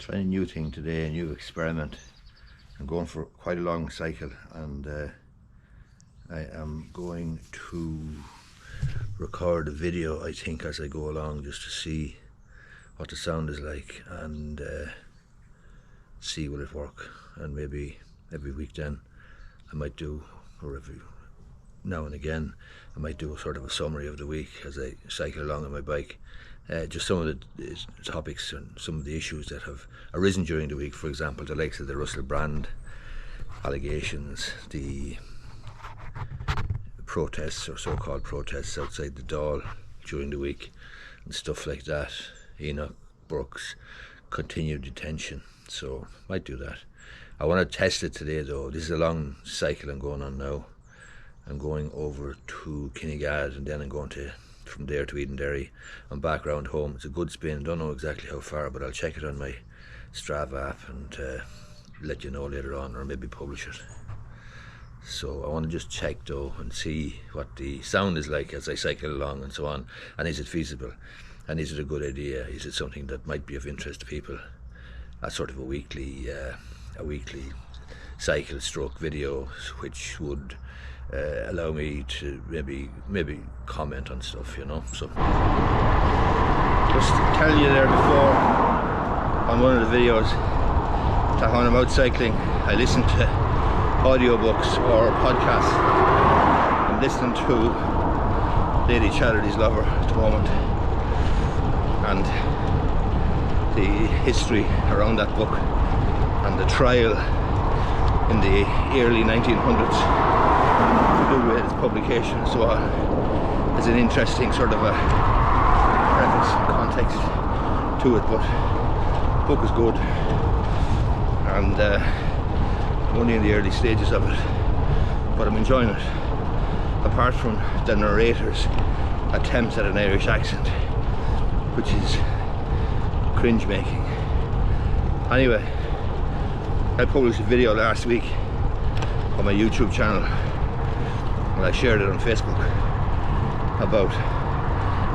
trying a new thing today, a new experiment. I'm going for quite a long cycle, and I am going to record a video, I think, as I go along, just to see what the sound is like, and see will it work. And maybe every week then I might do, or every now and again I might do a sort of a summary of the week as I cycle along on my bike. Just some of the topics and some of the issues that have arisen during the week. For example, the likes of the Russell Brand allegations, the protests or so-called protests outside the Dáil during the week and stuff like that. Enoch Brooks continued detention, so might do that. I want to test it today though. This is a long cycle I'm going on now. I'm going over to Kinnegad, and then I'm going from there to Edenderry and back round home. It's a good spin. Don't know exactly how far, but I'll check it on my Strava app and let you know later on, or maybe publish it. So I want to just check though and see what the sound is like as I cycle along and so on, and is it feasible, and is it a good idea, is it something that might be of interest to people, as sort of a weekly cycle stroke video, which would allow me to maybe comment on stuff, you know. So just tell you there before on one of the videos that when I'm out cycling I listen to audiobooks or podcasts. I'm listening to Lady Charity's Lover at the moment, and the history around that book and the trial in the early 1900s to do with its publication and so on. Is an interesting sort of a preface and context to it, but the book is good, and I'm only in the early stages of it, but I'm enjoying it, apart from the narrator's attempts at an Irish accent, which is cringe making. Anyway, I published a video last week on my YouTube channel, and I shared it on Facebook, about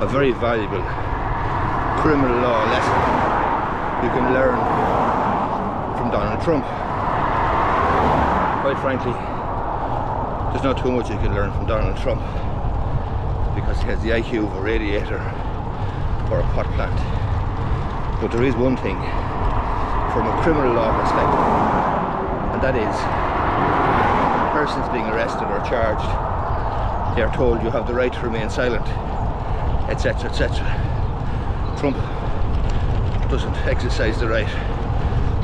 a very valuable criminal law lesson you can learn from Donald Trump. Quite frankly, there's not too much you can learn from Donald Trump, because he has the IQ of a radiator or a pot plant. But there is one thing from a criminal law perspective, and that is persons being arrested or charged, they are told you have the right to remain silent, etc., etc. Trump doesn't exercise the right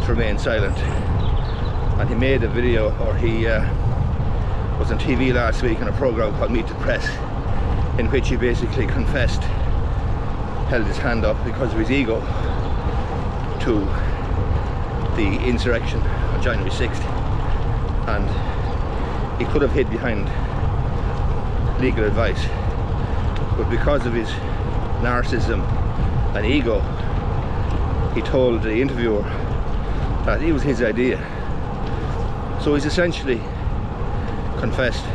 to remain silent, and he made a video, or he was on TV last week in a program called Meet the Press, in which he basically confessed, held his hand up because of his ego, to the insurrection on January 6th, and he could have hid behind legal advice, but because of his narcissism and ego, he told the interviewer that it was his idea. So he's essentially confessed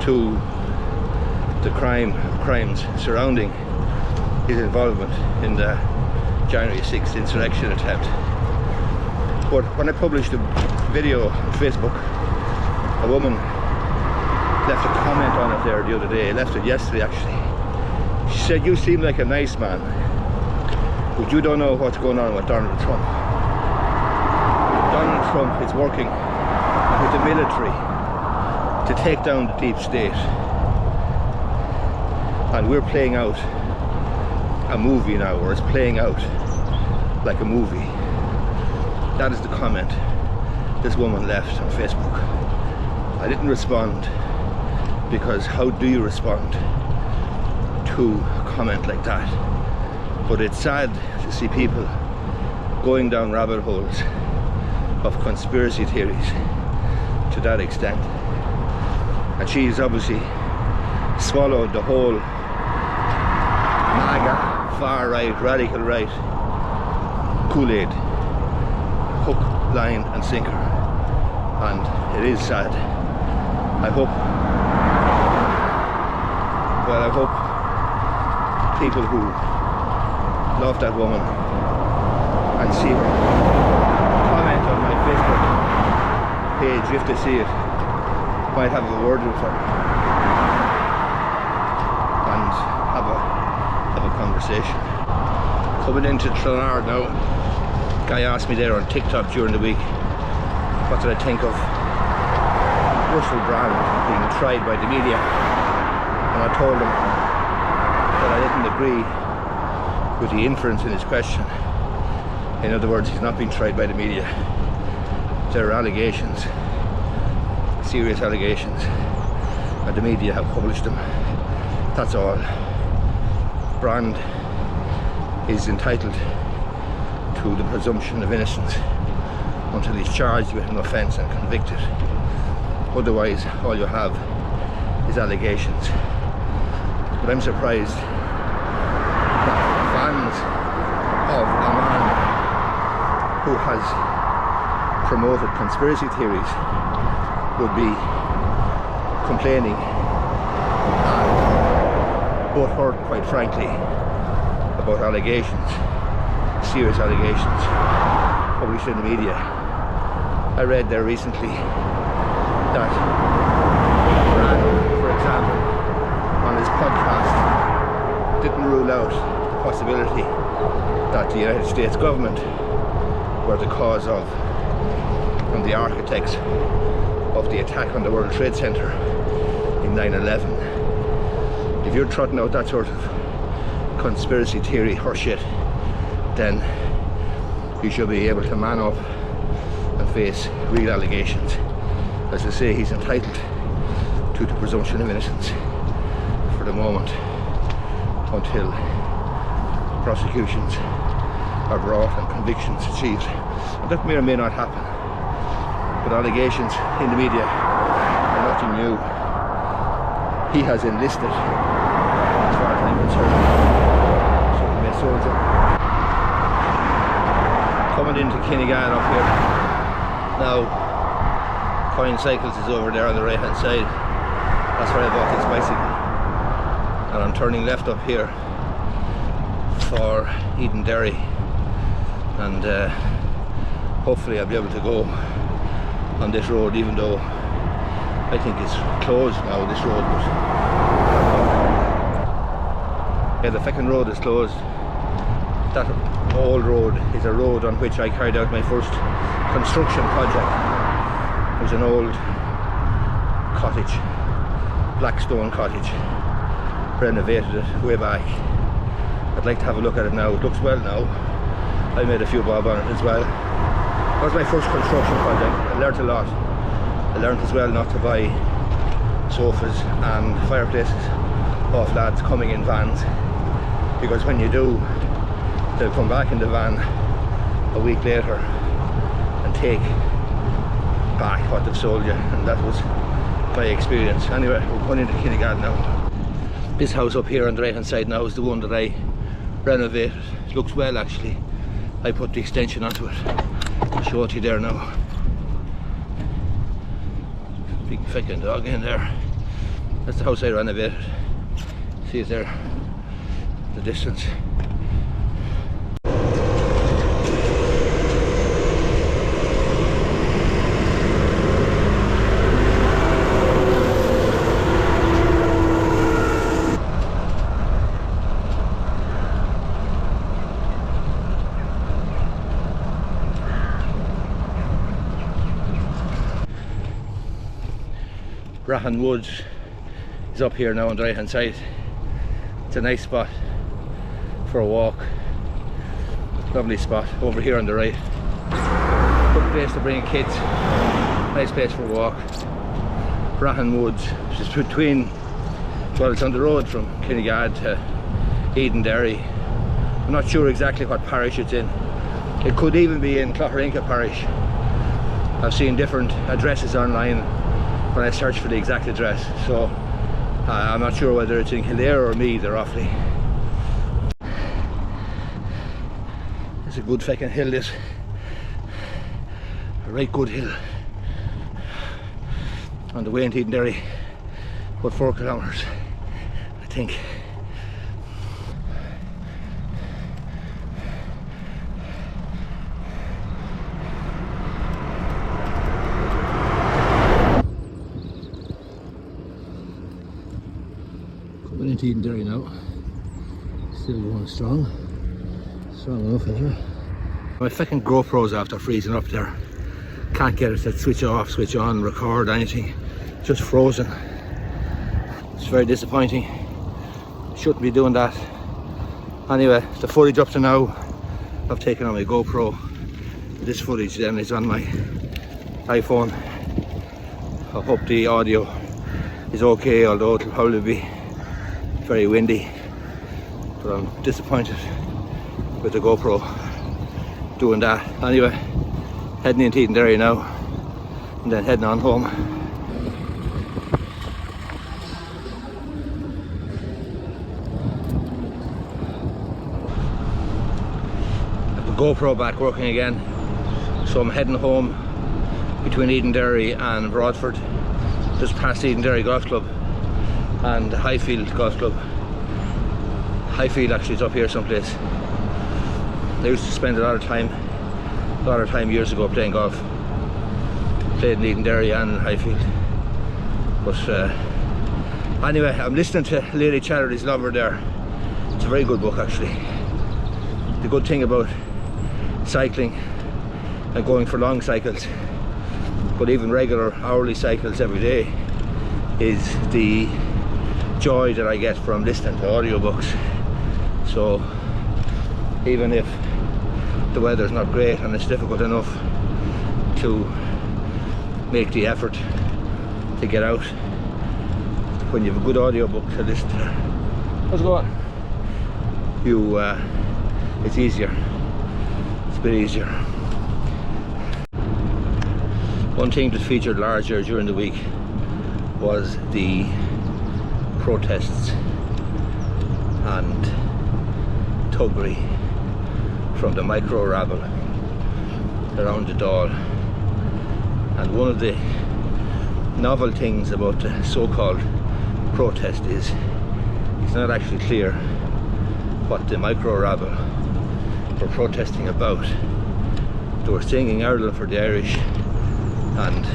to the crimes surrounding his involvement in the January 6th insurrection attempt. But when I published the video on Facebook, a woman left a comment on it there the other day, left it yesterday actually. She said, "You seem like a nice man, but you don't know what's going on with Donald Trump. Donald Trump is working with the military to take down the deep state, and we're playing out a movie now, or it's playing out like a movie." That is the comment this woman left on Facebook. I didn't respond, because how do you respond to a comment like that? But it's sad to see people going down rabbit holes of conspiracy theories to that extent. And she's obviously swallowed the whole MAGA, far right, radical right Kool-Aid, hook, line and sinker, and it is sad. I hope people who love that woman and to see her. Comment on my Facebook page if they see it. Might have a word with her and have a conversation. Coming into Clonard now, guy asked me there on TikTok during the week what did I think of Russell Brand being tried by the media, and I told him that I didn't agree with the inference in his question. In other words, he's not being tried by the media. There are allegations, serious allegations, and the media have published them. That's all. Brand is entitled to the presumption of innocence until he's charged with an offence and convicted. Otherwise, all you have is allegations. But I'm surprised that fans of a man who has promoted conspiracy theories would be complaining and butthurt, quite frankly, about allegations, serious allegations published in the media. I read there recently that Brand, for example, on his podcast didn't rule out the possibility that the United States government were the cause of and the architects of the attack on the World Trade Center in 9/11. If you're trotting out that sort of conspiracy theory horseshit, then you should be able to man up and face real allegations. As I say, he's entitled to the presumption of innocence for the moment until prosecutions are brought and convictions achieved. And that may or may not happen. But allegations in the media are nothing new. He has enlisted, as far as I'm concerned, something a soldier. Coming into Kinnegad up here. Now, Coin Cycles is over there on the right hand side. That's where I bought this bicycle. And I'm turning left up here for Eden Derry. And hopefully I'll be able to go on this road, even though I think it's closed now, this road. But yeah, the second road is closed. That old road is a road on which I carried out my first construction project. It was an old cottage, black stone cottage. Renovated it way back. I'd like to have a look at it now. It looks well now. I made a few bob on it as well. That was my first construction project. I learnt a lot. I learnt as well not to buy sofas and fireplaces off lads coming in vans, because when you do, they'll come back in the van a week later and take back what they've sold you, and that was my experience. Anyway, we're going into Kinnegad now. This house up here on the right hand side now is the one that I renovated. It looks well actually. I put the extension onto it. I'll show it to you there now. Big fucking dog in there. That's the house I renovated. See it there, the distance. Rahan Woods is up here now on the right hand side. It's a nice spot for a walk. Lovely spot over here on the right. Good place to bring kids. Nice place for a walk. Rahan Woods, which is between, well, it's on the road from Kinnegad to Eden Derry. I'm not sure exactly what parish it's in. It could even be in Clougharinka parish. I've seen different addresses online when I search for the exact address, so I'm not sure whether it's in Kildare or Meath or Offaly. It's a good fucking hill, this. A right good hill. On the way into Eden Derry, about 4 kilometres, I think. into Edenderry now. Still going strong enough anyway. My fucking GoPro's after freezing up there. Can't get it to switch off, switch on, record anything. Just frozen. It's very disappointing. Shouldn't be doing that. Anyway, the footage up to now I've taken on my GoPro. This footage then is on my iPhone. I hope the audio is okay, although it'll probably be very windy. But I'm disappointed with the GoPro doing that. Anyway, heading into Edenderry now and then heading on home. GoPro back working again, so I'm heading home between Edenderry and Broadford, just past Edenderry Golf Club and Highfield Golf Club. Highfield actually is up here someplace. I used to spend a lot of time years ago playing golf. Played in Edenderry and Highfield. But anyway, I'm listening to Lady Chatterley's Lover there. It's a very good book actually. The good thing about cycling and going for long cycles, but even regular hourly cycles every day, is the joy that I get from listening to audiobooks. So even if the weather's not great and it's difficult enough to make the effort to get out, when you have a good audiobook to listen to, how's it going? It's easier. It's a bit easier. One thing that featured larger during the week was the protests and thuggery from the micro rabble around the Dáil. And one of the novel things about the so-called protest is it's not actually clear what the micro rabble were protesting about. They were singing Ireland for the Irish and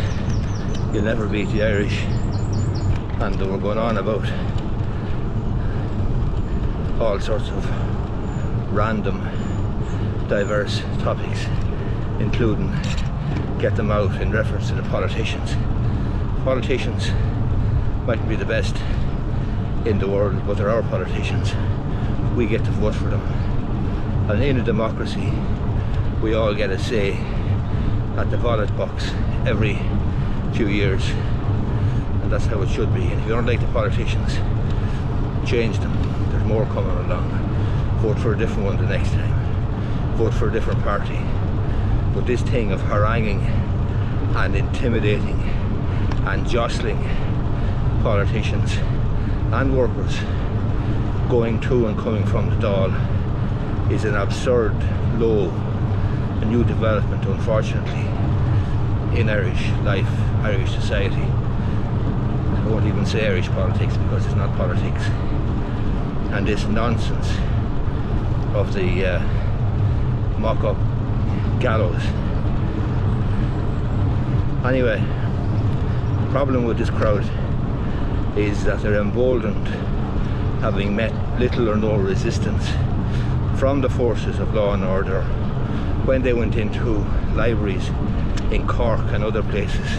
you'll never beat the Irish, and they were going on about all sorts of random diverse topics, including get them out in reference to the politicians. Politicians mightn't be the best in the world, but they're our politicians. We get to vote for them, and in a democracy we all get a say at the ballot box every few years, and that's how it should be. And if you don't like the politicians, change them. There's more coming along. Vote for a different one the next time. Vote for a different party. But this thing of haranguing and intimidating and jostling politicians and workers going to and coming from the Dáil is an absurd, low, a new development, unfortunately, in Irish life, Irish society. I won't even say Irish politics because it's not politics. And this nonsense of the mock-up gallows. Anyway, the problem with this crowd is that they're emboldened, having met little or no resistance from the forces of law and order when they went into libraries in Cork and other places,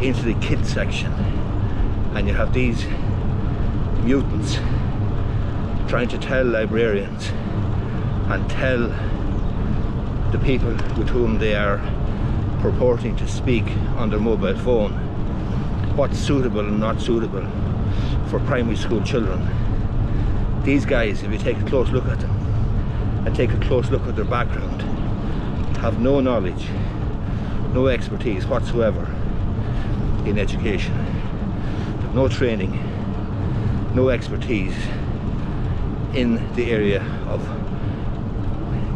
into the kids section, and you have these mutants trying to tell librarians and tell the people with whom they are purporting to speak on their mobile phone what's suitable and not suitable for primary school children. These guys, if you take a close look at them and take a close look at their background, have no knowledge, no expertise whatsoever in education. They have no training, no expertise in the area of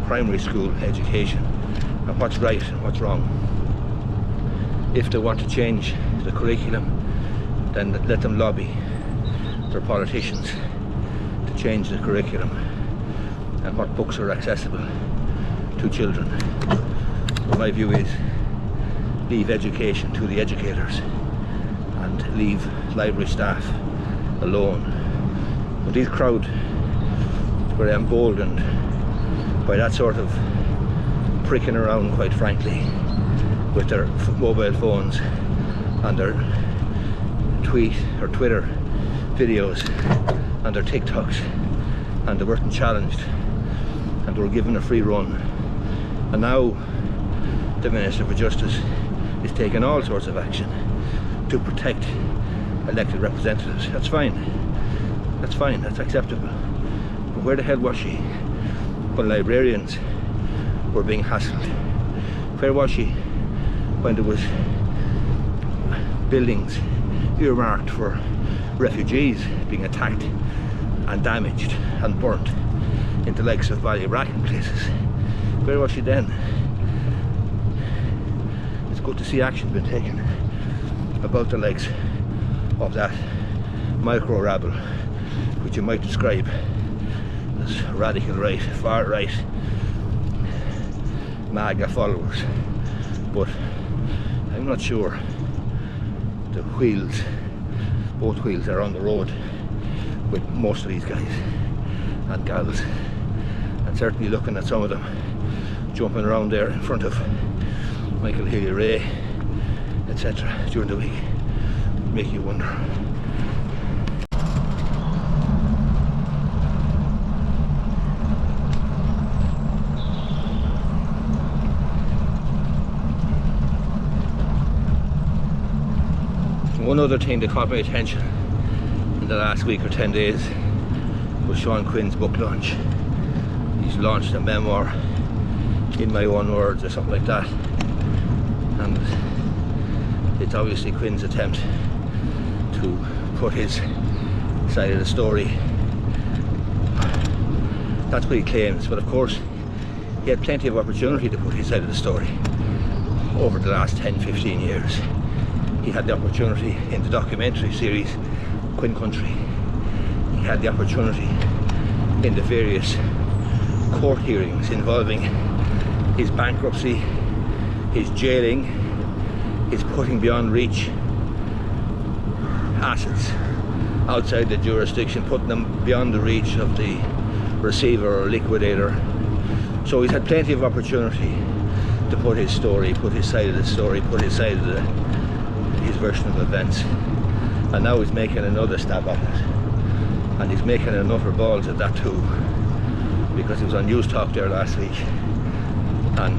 primary school education and what's right and what's wrong. If they want to change the curriculum, then let them lobby their politicians to change the curriculum and what books are accessible to children. But my view is leave education to the educators and leave library staff alone But these crowd were emboldened by that sort of pricking around, quite frankly, with their mobile phones and their tweet or Twitter videos and their TikToks, and they weren't challenged and they were given a free run. And now the Minister for Justice is taking all sorts of action to protect elected representatives. That's fine, that's acceptable. But where the hell was she when librarians were being hassled? Where was she when there was buildings earmarked for refugees being attacked and damaged and burnt in the likes of Ballybrack and places? Where was she then? It's good to see action being taken about the likes of that micro rabble, which you might describe as radical right, far right, MAGA followers. But I'm not sure the wheels, both wheels, are on the road with most of these guys and gals, and certainly looking at some of them jumping around there in front of Michael Healy-Rae, etc. during the week, make you wonder. One other thing that caught my attention in the last week or 10 days was Seán Quinn's book launch. He's launched a memoir, In My Own Words or something like that, and it's obviously Quinn's attempt to put his side of the story. That's what he claims, but of course he had plenty of opportunity to put his side of the story over the last 10-15 years. He had the opportunity in the documentary series Quinn Country. He had the opportunity in the various court hearings involving his bankruptcy, his jailing, his putting beyond reach assets outside the jurisdiction, putting them beyond the reach of the receiver or liquidator. So he's had plenty of opportunity to put his story, put his side of the story, put his side of his version of events. And now he's making another stab at it. And he's making an utter balls at that too, because he was on News Talk there last week and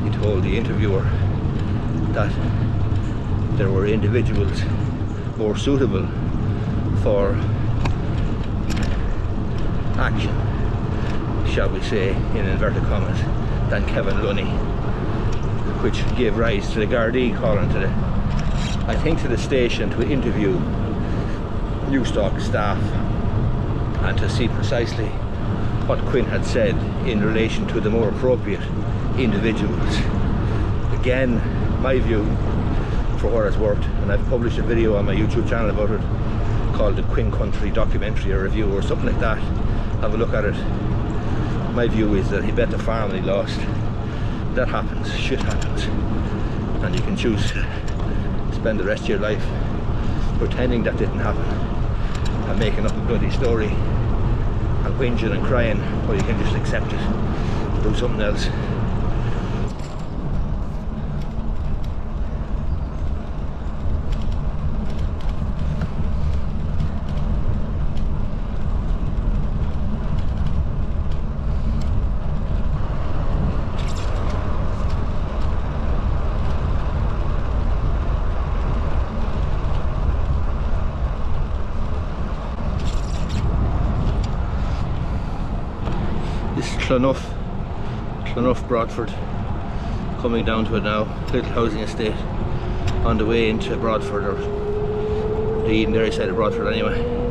he told the interviewer that there were individuals more suitable for action, shall we say, in inverted commas, than Kevin Lunny, which gave rise to the Gardaí calling to the station to interview Newstalk staff and to see precisely what Quinn had said in relation to the more appropriate individuals. Again, my view, for what it's worth, and I've published a video on my YouTube channel about it called the Quinn Country Documentary or Review or something like that. Have a look at it. My view is that he bet the farm and he lost. That happens, shit happens, and you can choose to spend the rest of your life pretending that didn't happen and making up a bloody story and whinging and crying, or you can just accept it and do something else. Clonough, Broadford, coming down to it now, little housing estate on the way into Broadford, or the Edenderry side of Broadford anyway.